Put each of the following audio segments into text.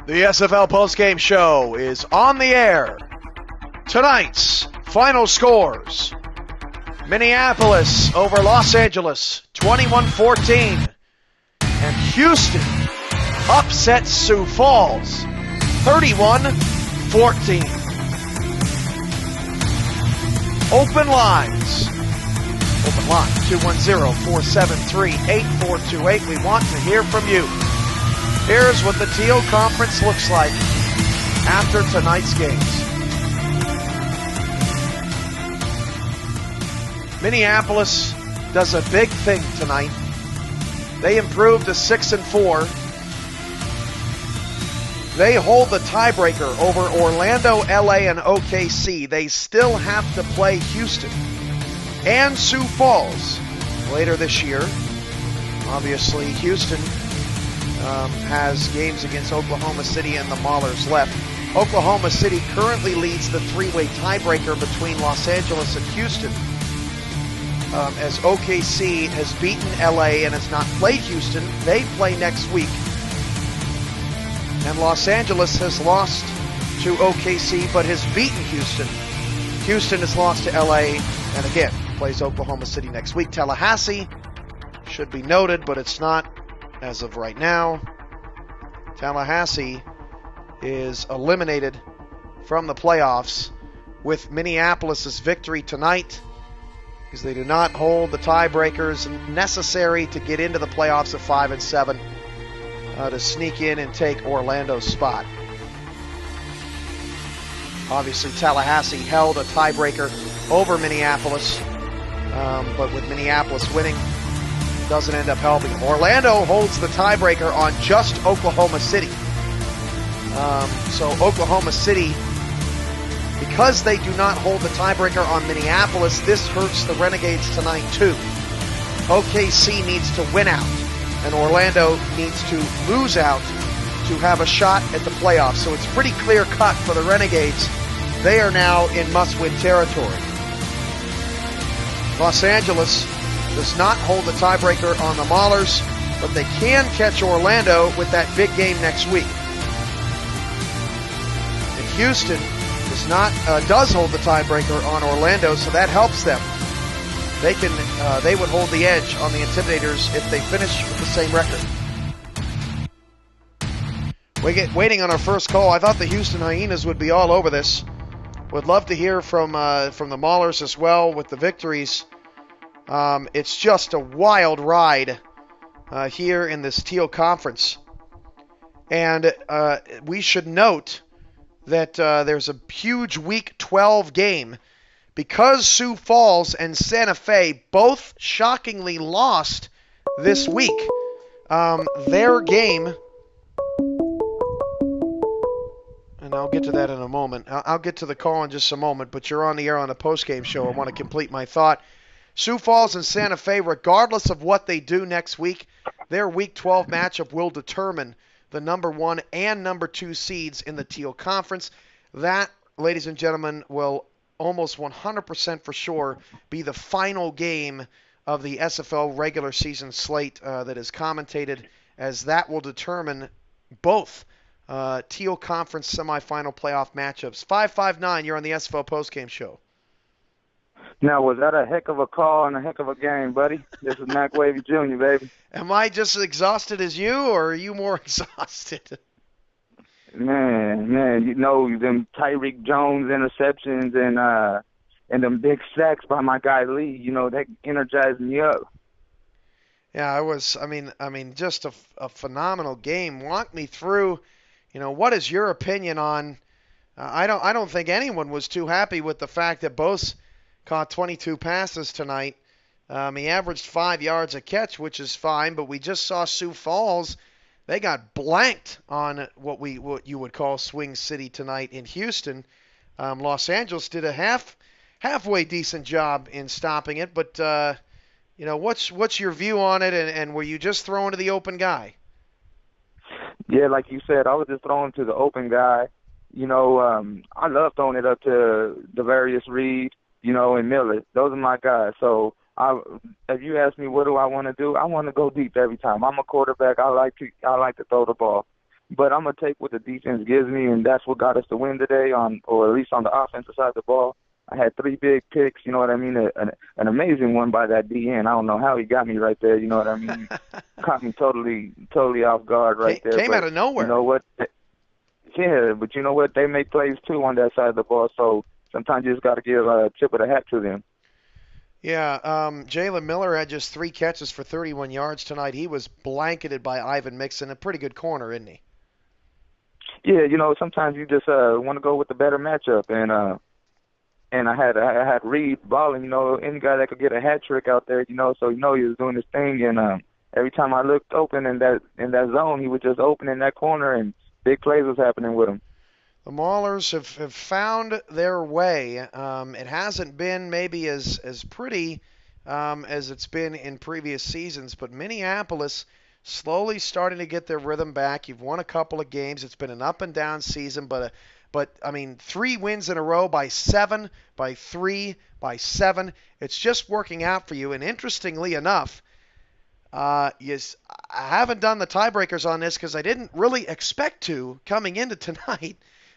The SFL postgame show is on the air. Tonight's final scores. Minneapolis over Los Angeles, 21-14. And Houston upsets Sioux Falls, 31-14. Open lines. Open line, 210-473-8428. We want to hear from you. Here's what the Teal Conference looks like after tonight's games. Minneapolis does a big thing tonight. They improve to 6-4. They hold the tiebreaker over Orlando, LA, and OKC. They still have to play Houston and Sioux Falls later this year. Obviously, Houston has games against Oklahoma City and the Maulers left. Oklahoma City currently leads the three-way tiebreaker between Los Angeles and Houston, as OKC has beaten LA and has not played Houston. They play next week. And Los Angeles has lost to OKC but has beaten Houston. Houston has lost to LA and again plays Oklahoma City next week. Tallahassee should be noted, but it's not as of right now. Tallahassee is eliminated from the playoffs with Minneapolis' victory tonight, because they do not hold the tiebreakers necessary to get into the playoffs at 5-7 to sneak in and take Orlando's spot. Obviously, Tallahassee held a tiebreaker over Minneapolis, but with Minneapolis winning, doesn't end up helping them. Orlando holds the tiebreaker on just Oklahoma City. So Oklahoma City, because they do not hold the tiebreaker on Minneapolis, this hurts the Renegades tonight too. OKC needs to win out, and Orlando needs to lose out to have a shot at the playoffs. So it's pretty clear cut for the Renegades. They are now in must-win territory. Los Angeles does not hold the tiebreaker on the Maulers, but they can catch Orlando with that big game next week. And Houston does hold the tiebreaker on Orlando, so that helps them. They would hold the edge on the Intimidators if they finish with the same record. Waiting on our first call. I thought the Houston Hyenas would be all over this. Would love to hear from the Maulers as well with the victories. It's just a wild ride here in this Teal Conference. And we should note that there's a huge Week 12 game. Because Sioux Falls and Santa Fe both shockingly lost this week, their game, and I'll get to that in a moment. I'll get to the call in just a moment, but you're on the air on a postgame show. I want to complete my thought. Sioux Falls and Santa Fe, regardless of what they do next week, their Week 12 matchup will determine the number 1 and number 2 seeds in the Teal Conference. That, ladies and gentlemen, will almost 100% for sure be the final game of the SFL regular season slate that is commentated, as that will determine both Teal Conference semifinal playoff matchups. 559, you're on the SFL postgame show. Now, was that a heck of a call and a heck of a game, buddy? This is Mac Wavy Jr., baby. Am I just as exhausted as you, or are you more exhausted? Man, you know, them Tyreek Jones interceptions and them big sacks by my guy Lee, you know, that energized me up. Yeah, I mean, just a phenomenal game. Walk me through, what is your opinion on, I don't think anyone was too happy with the fact that Bose caught 22 passes tonight. He averaged 5 yards a catch, which is fine, but we just saw Sioux Falls. They got blanked on what you would call Swing City tonight in Houston. Los Angeles did a halfway decent job in stopping it, but what's your view on it, and were you just throwing to the open guy? Yeah, like you said, I was just throwing to the open guy. I love throwing it up to the various Reed, and Miller. Those are my guys. So if you ask me what do I want to do, I want to go deep every time. I'm a quarterback. I like to throw the ball. but I'm gonna take what the defense gives me, and that's what got us the win today, or at least on the offensive side of the ball. I had 3 big picks, you know what I mean? An amazing one by that DN. I don't know how he got me right there, you know what I mean? Caught me totally off guard right there. Came out But of you nowhere. know what? Yeah, but you know what? They make plays too on that side of the ball, so sometimes you just got to give a tip of the hat to them. Yeah, Jalen Miller had just 3 catches for 31 yards tonight. He was blanketed by Ivan Mixon, a pretty good corner, isn't he? Yeah, sometimes you just want to go with the better matchup, and I had Reed balling, any guy that could get a hat trick out there, so he was doing his thing, and every time I looked open in that zone, he was just open in that corner, and big plays was happening with him. The Maulers have found their way. It hasn't been maybe as pretty as it's been in previous seasons, but Minneapolis slowly starting to get their rhythm back. You've won a couple of games. It's been an up and down season, but I mean, 3 wins in a row by 7, by 3, by 7. It's just working out for you. And interestingly enough, yes, I haven't done the tiebreakers on this because I didn't really expect to coming into tonight.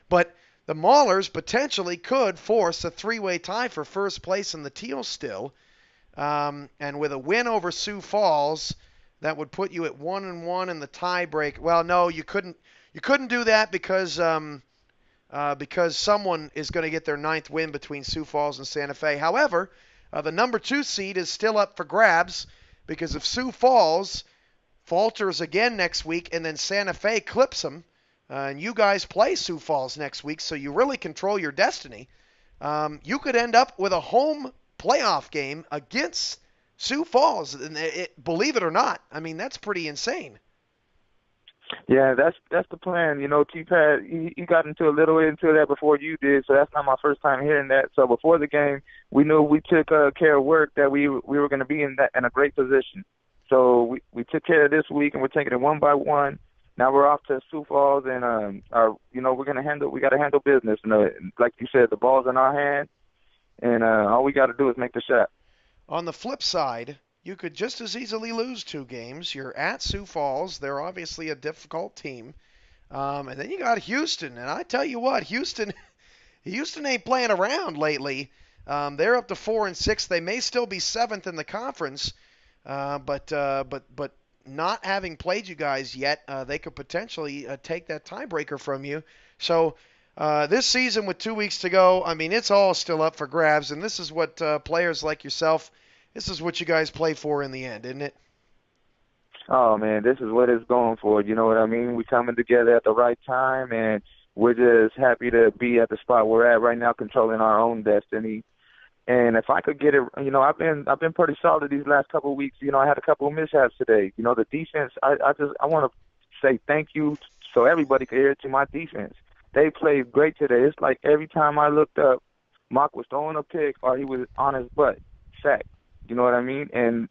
But the Maulers potentially could force a 3-way tie for first place in the Teal still. And with a win over Sioux Falls, that would put you at 1-1 in the tiebreak. Well, no, you couldn't. You couldn't do that because someone is going to get their 9th win between Sioux Falls and Santa Fe. However, the number 2 seed is still up for grabs because if Sioux Falls falters again next week and then Santa Fe clips them, and you guys play Sioux Falls next week, so you really control your destiny, you could end up with a home playoff game against Sioux Falls. And believe it or not, I mean, that's pretty insane. Yeah, that's the plan. T-Pad, he got into a little into that before you did, so that's not my first time hearing that. So before the game, we knew we took care of work that we were going to be in a great position. So we took care of this week, and we're taking it one by one. Now we're off to Sioux Falls, and we got to handle business. And like you said, the ball's in our hand, and all we got to do is make the shot. On the flip side, you could just as easily lose 2 games. You're at Sioux Falls. They're obviously a difficult team. And then you got Houston. And I tell you what, Houston ain't playing around lately. They're up to 4-6. They may still be 7th in the conference. But not having played you guys yet, they could potentially take that tiebreaker from you. So this season with 2 weeks to go, I mean, it's all still up for grabs. And this is what players like yourself, this is what you guys play for in the end, isn't it? Oh, man, this is what it's going for. You know what I mean? We're coming together at the right time, and we're just happy to be at the spot we're at right now, controlling our own destiny. And if I could get it, I've been pretty solid these last couple of weeks. I had a couple of mishaps today. The defense, I want to say thank you so everybody could hear it to my defense. They played great today. It's like every time I looked up, Mock was throwing a pick or he was on his butt, sacked. You know what I mean? And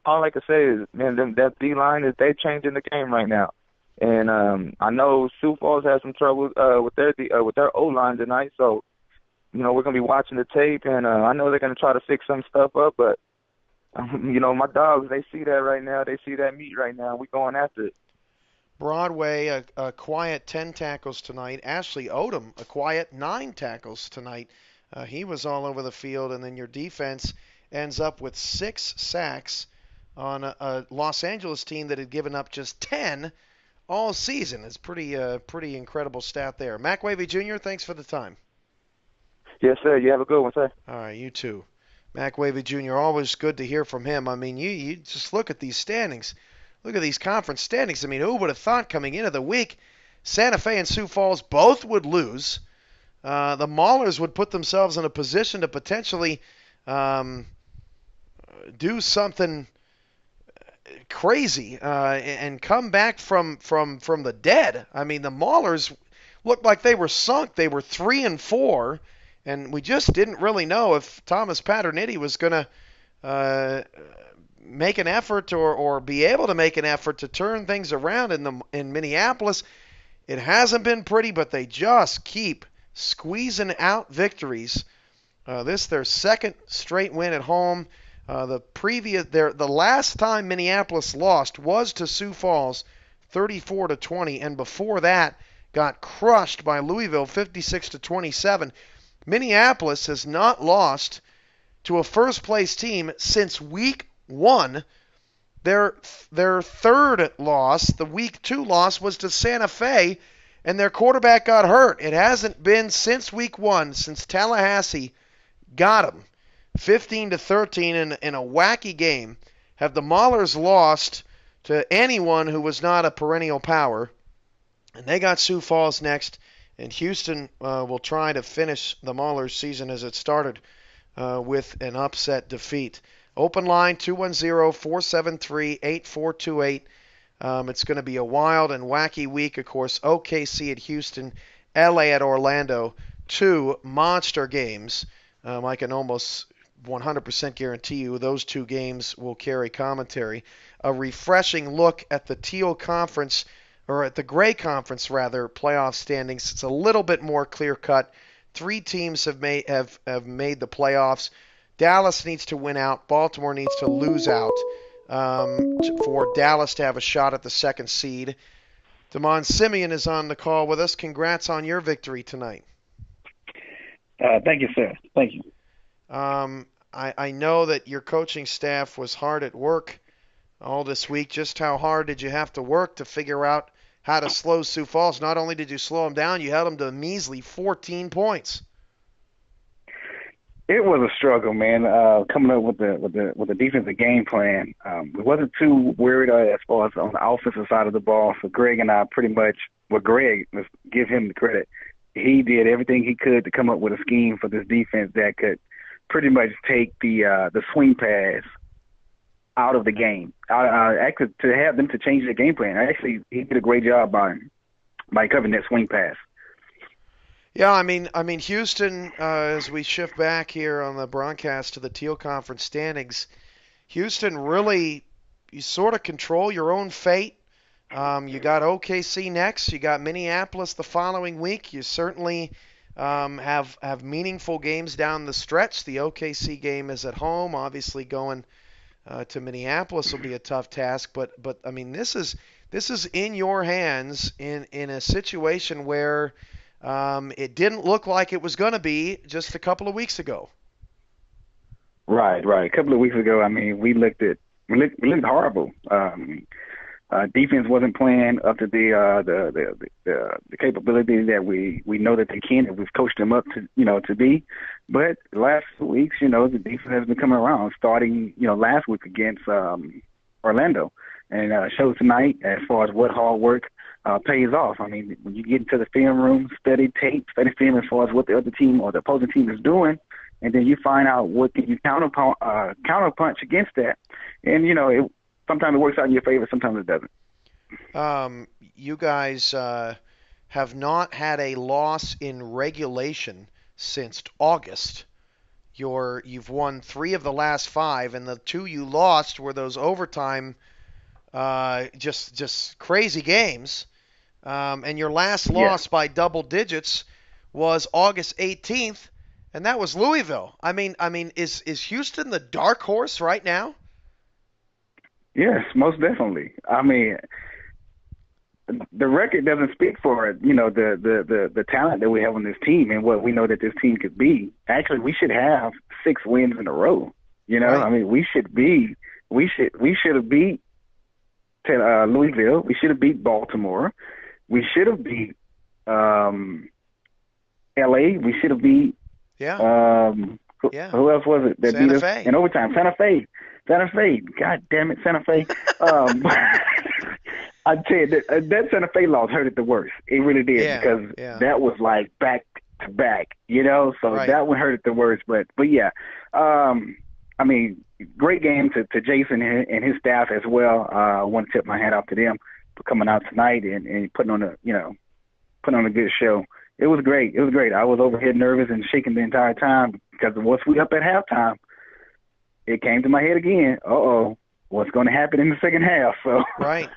all I can say is, man, that D-line, they changing the game right now. And I know Sioux Falls has some trouble with their O-line tonight, so we're going to be watching the tape, and I know they're going to try to fix some stuff up, but, my dogs, they see that right now. They see that meat right now. We're going after it. Broadway, a quiet 10 tackles tonight. Ashley Odom, a quiet 9 tackles tonight. He was all over the field, and then your defense ends up with 6 sacks on a Los Angeles team that had given up just 10 all season. It's pretty incredible stat there. Mac Wavy Jr., thanks for the time. Yes, sir. You have a good one, sir. All right, you too. Mac Wavy Jr., always good to hear from him. I mean, you just look at these standings. Look at these conference standings. I mean, who would have thought coming into the week Santa Fe and Sioux Falls both would lose? The Maulers would put themselves in a position to potentially do something crazy and come back from the dead. I mean, the Maulers looked like they were sunk. They were 3-4. And we just didn't really know if Thomas Paternitti was going to make an effort or be able to make an effort to turn things around in Minneapolis. It hasn't been pretty, but they just keep squeezing out victories. This their 2nd straight win at home. The last time Minneapolis lost was to Sioux Falls 34-20, and before that got crushed by Louisville 56-27. Minneapolis has not lost to a first-place team since week 1. Their third loss, the week 2 loss, was to Santa Fe, and their quarterback got hurt. It hasn't been since week 1, since Tallahassee got them 15-13 in a wacky game. Have the Maulers lost to anyone who was not a perennial power? And they got Sioux Falls next, and Houston will try to finish the Maulers season as it started with an upset defeat. Open line 210-473-8428. It's going to be a wild and wacky week. Of course, OKC at Houston, LA at Orlando, 2 monster games. I can almost 100% guarantee you those 2 games will carry commentary. A refreshing look at the Teal Conference, or at the Gray Conference rather, playoff standings. It's a little bit more clear-cut. 3 teams have made the playoffs. Dallas needs to win out. Baltimore needs to lose out for Dallas to have a shot at the 2nd seed. Daman Simeon is on the call with us. Congrats on your victory tonight. Thank you, sir. Thank you. I know that your coaching staff was hard at work all this week. Just how hard did you have to work to figure out how to slow Sioux Falls? Not only did you slow them down, you held them to a measly 14 points. It was a struggle, man. Coming up with the defensive game plan. We wasn't too worried as far as on the offensive side of the ball. So Greg and I pretty much, Greg, let's give him the credit. He did everything he could to come up with a scheme for this defense that could pretty much take the swing pass out of the game. Actually, to have them to change their game plan. Actually, he did a great job by covering that swing pass. Yeah, I mean, Houston. As we shift back here on the broadcast to the Teal Conference standings, Houston really, you sort of control your own fate. You got OKC next. You got Minneapolis the following week. You certainly have meaningful games down the stretch. The OKC game is at home. Obviously, going to Minneapolis will be a tough task. But I mean, this is in your hands in a situation where it didn't look like it was going to be just a couple of weeks ago. Right. A couple of weeks ago, I mean, we looked horrible. Defense wasn't playing up to the capability that we know that they can, and we've coached them up to be. But the last 2 weeks, the defense has been coming around. Starting last week against Orlando, and shows tonight as far as what hard work pays off. I mean, when you get into the film room, study tape, study film as far as what the other team or the opposing team is doing, and then you find out what can you counterpunch against that. And sometimes it works out in your favor, sometimes it doesn't. You guys have not had a loss in regulation since August. You've won 3 of the last 5, and the 2 you lost were those overtime, just crazy games. And your last loss by double digits was August 18th, and that was Louisville. I mean, is Houston the dark horse right now? Yes, most definitely. I mean, the record doesn't speak for it. The talent that we have on this team and what we know that this team could be. Actually, we should have 6 wins in a row. Right. I mean, we should have beat Louisville. We should have beat Baltimore. We should have beat L.A. We should have beat who else was it that Santa beat us Fe. in overtime? Santa Fe. God damn it, Santa Fe. I'd tell you that Santa Fe loss hurt it the worst. It really did because that was like back to back, So right. That one hurt it the worst. But yeah, I mean, great game to Jason and his staff as well. I want to tip my hat off to them for coming out tonight and putting on a good show. It was great. I was over here nervous and shaking the entire time because once we up at halftime, it came to my head again. What's going to happen in the second half? So Right.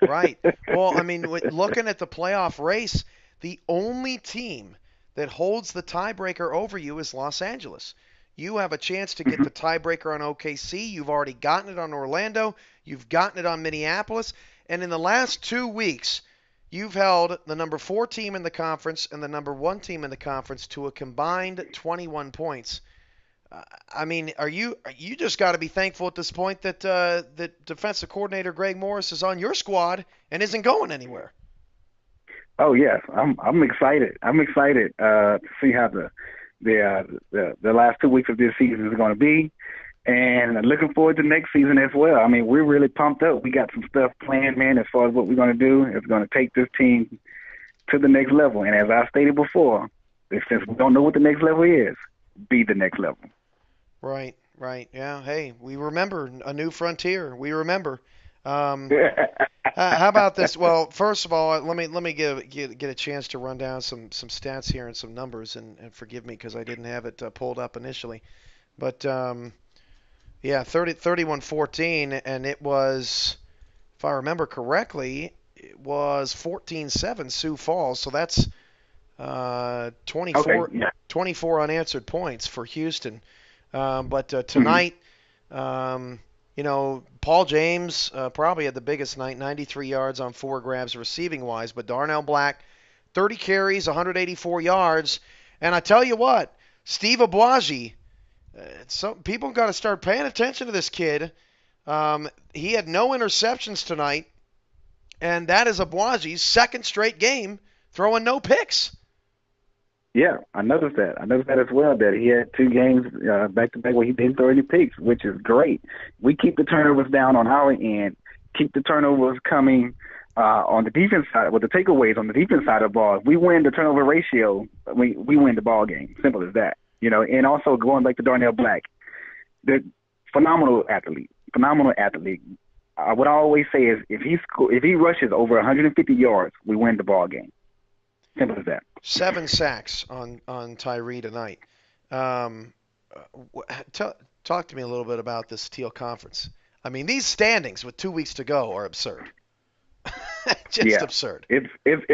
Well, I mean, looking at the playoff race, the only team that holds the tiebreaker over you is Los Angeles. You have a chance to get the tiebreaker on OKC. You've already gotten it on Orlando. You've gotten it on Minneapolis. And in the last 2 weeks, you've held the number 4 team in the conference and the number 1 team in the conference to a combined 21 points. I mean, are you just got to be thankful at this point that that defensive coordinator Greg Morris is on your squad and isn't going anywhere? Oh yes, I'm excited. I'm excited to see how the last 2 weeks of this season is going to be, and looking forward to next season as well. I mean, we're really pumped up. We got some stuff planned, man, as far as what we're going to do. It's going to take this team to the next level. And as I stated before, since we don't know what the next level is, be the next level. Right, right. Yeah. Hey, we remember a new frontier. We remember. Um, how about this? Well, first of all, let me get a chance to run down some stats here and some numbers, and forgive me because I didn't have it pulled up initially. But yeah, 31-14, and it was, if I remember correctly, it was 14-7 Sioux Falls. So that's 24 Okay, yeah. 24 unanswered points for Houston. But Mhm. tonight, Paul James probably had the biggest night, 93 yards on 4 grabs receiving wise. But Darnell Black, 30 carries, 184 yards. And I tell you what, Steve Abuaji, some people got to start paying attention to this kid. He had no interceptions tonight, and that is Abuaji's second straight game throwing no picks. Yeah, I noticed that. I noticed that as well, that he had 2 games back to back where he didn't throw any picks, which is great. We keep the turnovers down on our end, keep the turnovers coming on the defense side, with the takeaways on the defense side of the ball. If we win the turnover ratio, we win the ball game. Simple as that. And also going back to Darnell Black, the phenomenal athlete, phenomenal athlete. What I always say is if he rushes over 150 yards, we win the ball game. Simple as that. 7 sacks on Tyree tonight. Um, talk to me a little bit about this Teal Conference. I mean, these standings with 2 weeks to go are absurd. Just Yeah, absurd. it's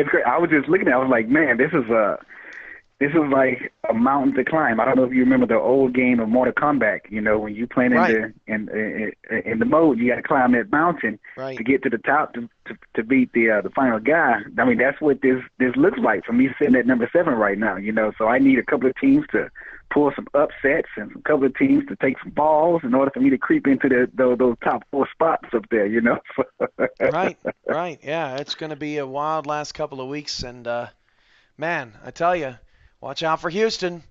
great. I was just looking at it, I was like, man, this is like a mountain to climb. I don't know if you remember the old game of Mortal Kombat. When you playing Right, in the mode, you got to climb that mountain right. to get to the top to beat the final guy. I mean, that's what this looks like for me sitting at number 7 right now. So I need a couple of teams to pull some upsets and a couple of teams to take some balls in order for me to creep into those top 4 spots up there. Right, right. Yeah, it's going to be a wild last couple of weeks, and man, I tell you, watch out for Houston.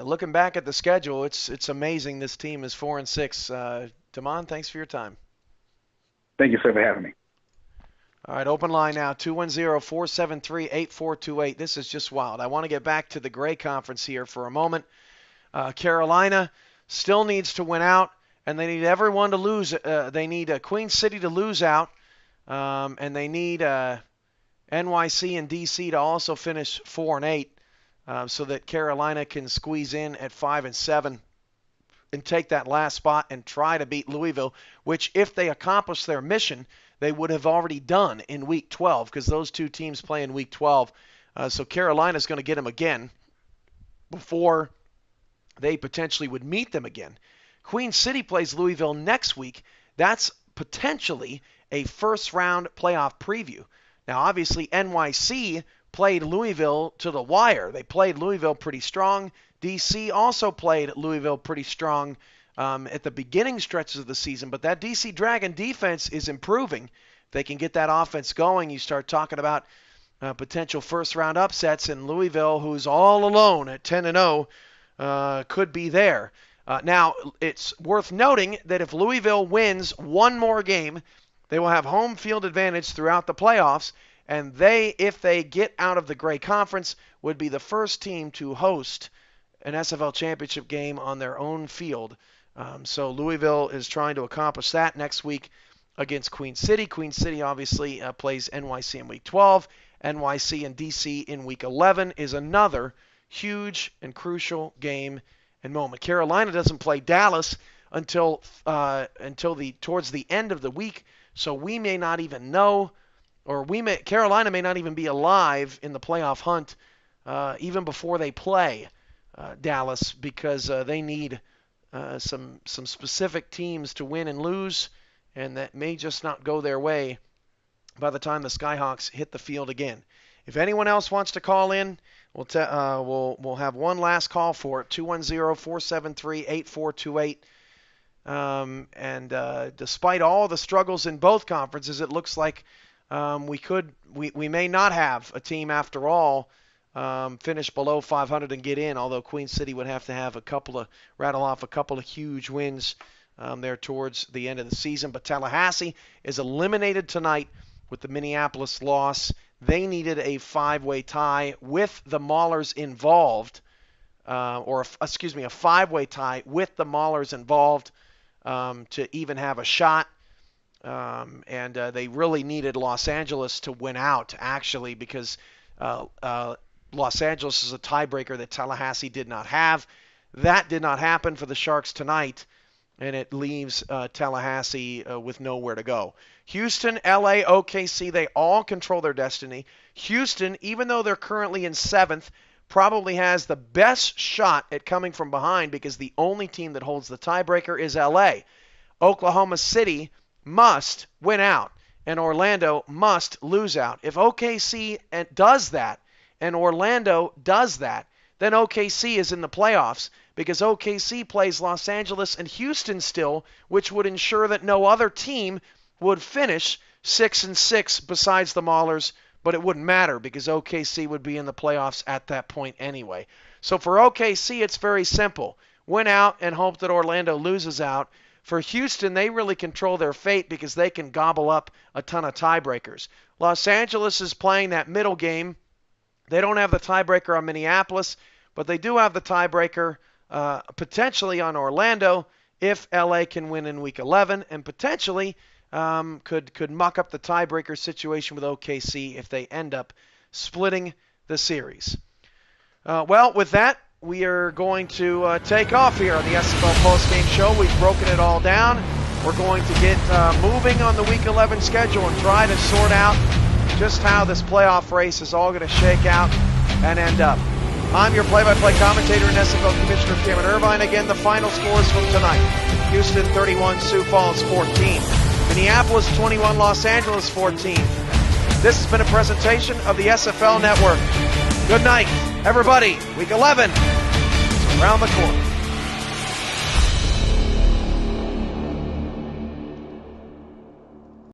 Looking back at the schedule, it's amazing. This team is 4-6. Daman, thanks for your time. Thank you, sir, for having me. All right, open line now, 210-473-8428. This is just wild. I want to get back to the Gray Conference here for a moment. Carolina still needs to win out, and they need everyone to lose. They need Queen City to lose out, and they need NYC and DC to also finish 4-8, so that Carolina can squeeze in at 5-7 and take that last spot and try to beat Louisville, which if they accomplish their mission, they would have already done in Week 12 because those 2 teams play in Week 12. So Carolina's going to get them again before they potentially would meet them again. Queen City plays Louisville next week. That's potentially a first-round playoff preview. Now, obviously, NYC played Louisville to the wire. They played Louisville pretty strong. DC also played Louisville pretty strong at the beginning stretches of the season, but that DC Dragon defense is improving. If they can get that offense going, you start talking about potential first-round upsets, and Louisville, who's all alone at 10-0, could be there. Now, it's worth noting that if Louisville wins one more game, they will have home field advantage throughout the playoffs, and they, if they get out of the Gray Conference, would be the first team to host an SFL championship game on their own field. So Louisville is trying to accomplish that next week against Queen City. Queen City obviously plays NYC in Week 12. NYC and DC in Week 11 is another huge and crucial game and moment. Carolina doesn't play Dallas until towards the end of the week, so we may not even know, or Carolina may not even be alive in the playoff hunt even before they play Dallas, because they need some specific teams to win and lose, and that may just not go their way by the time the Skyhawks hit the field again. If anyone else wants to call in, we'll have one last call for it, 210-473-8428. Despite all the struggles in both conferences, it looks like we may not have a team after all finish below 500 and get in, although Queen City would have to rattle off a couple of huge wins there towards the end of the season. But Tallahassee is eliminated tonight with the Minneapolis loss. They needed a 5-way tie with the Maulers involved, a 5-way tie with the Maulers involved to even have a shot. They really needed Los Angeles to win out, actually, because Los Angeles is a tiebreaker that Tallahassee did not have. That did not happen for the Sharks tonight, and it leaves Tallahassee with nowhere to go. Houston, LA, OKC, they all control their destiny. Houston, even though they're currently in 7th, probably has the best shot at coming from behind because the only team that holds the tiebreaker is LA. Oklahoma City must win out, and Orlando must lose out. If OKC does that, and Orlando does that, then OKC is in the playoffs because OKC plays Los Angeles and Houston still, which would ensure that no other team would finish 6-6 besides the Maulers, but it wouldn't matter because OKC would be in the playoffs at that point anyway. So for OKC, it's very simple. Win out and hope that Orlando loses out. For Houston, they really control their fate because they can gobble up a ton of tiebreakers. Los Angeles is playing that middle game. They don't have the tiebreaker on Minneapolis, but they do have the tiebreaker potentially on Orlando if LA can win in Week 11, and potentially could muck up the tiebreaker situation with OKC if they end up splitting the series. Well, with that, we are going to take off here on the SFL Postgame Show. We've broken it all down. We're going to get moving on the Week 11 schedule and try to sort out just how this playoff race is all going to shake out and end up. I'm your play-by-play commentator and SFL Commissioner Cameron Irvine. Again, the final scores from tonight. Houston 31, Sioux Falls 14. Minneapolis 21, Los Angeles 14. This has been a presentation of the SFL Network. Good night, everybody. Week 11 is around the corner.